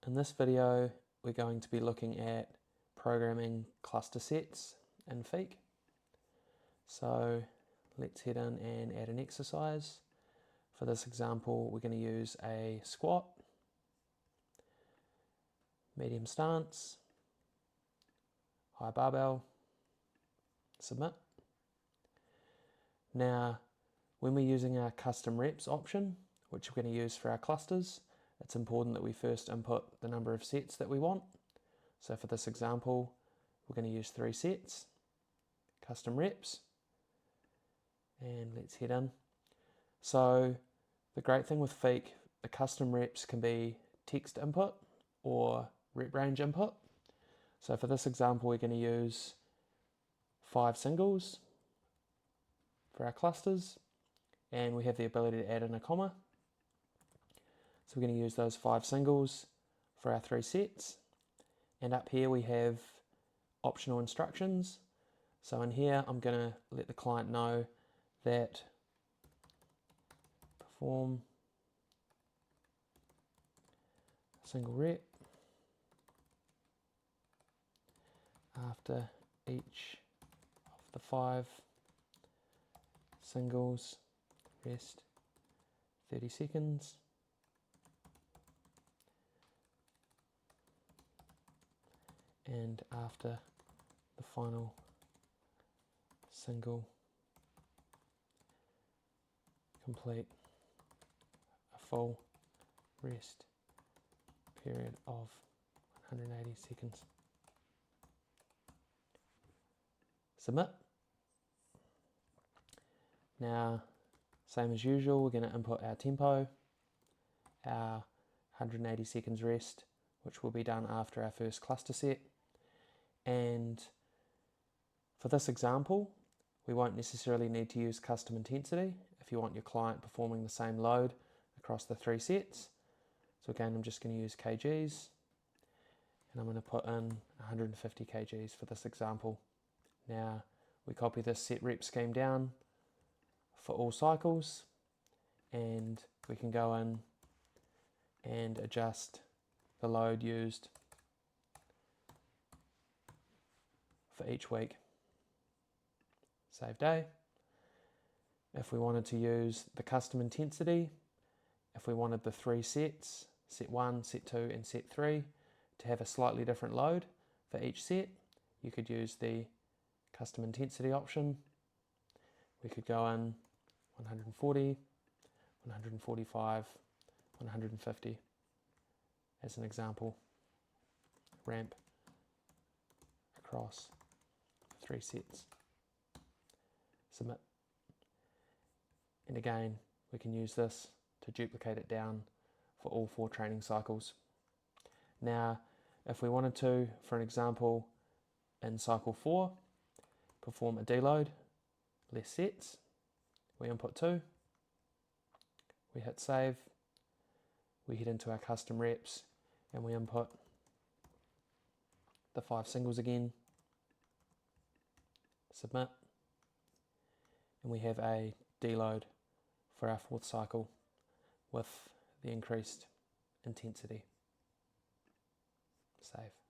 In this video, we're going to be looking at programming cluster sets in FEAK. So let's head in and add an exercise. For this example, we're going to use a squat, medium stance, high barbell, submit. Now, when we're using our custom reps option, which we're going to use for our clusters, it's important that we first input the number of sets that we want. So for this example, we're going to use 3 sets, custom reps, and let's head in. So the great thing with FEAK, the custom reps can be text input or rep range input. So for this example, we're going to use 5 singles for our clusters, and we have the ability to add in a comma. So we're going to use those 5 singles for our 3 sets. And up here we have optional instructions. So in here I'm going to let the client know that perform a single rep after each of the 5 singles, rest 30 seconds. And after the final single, complete a full rest period of 180 seconds. Submit. Now, same as usual, we're going to input our tempo, our 180 seconds rest, which will be done after our first cluster set. And for this example, we won't necessarily need to use custom intensity if you want your client performing the same load across the 3 sets. So again, I'm just going to use kgs, and I'm going to put in 150 kgs for this example. Now, we copy this set rep scheme down for all cycles, and we can go in and adjust the load used for each week. Save day. If we wanted to use the custom intensity, if we wanted the 3 sets, set 1, set 2 and set 3, to have a slightly different load for each set, you could use the custom intensity option. We could go in 140, 145, 150 as an example, ramp across 3 sets. Submit. And again, we can use this to duplicate it down for all 4 training cycles. Now, if we wanted to, for an example, in cycle 4, perform a deload, less sets, we input 2, we hit save, we head into our custom reps, and we input the 5 singles again, submit, and we have a deload for our 4th cycle with the increased intensity. Save.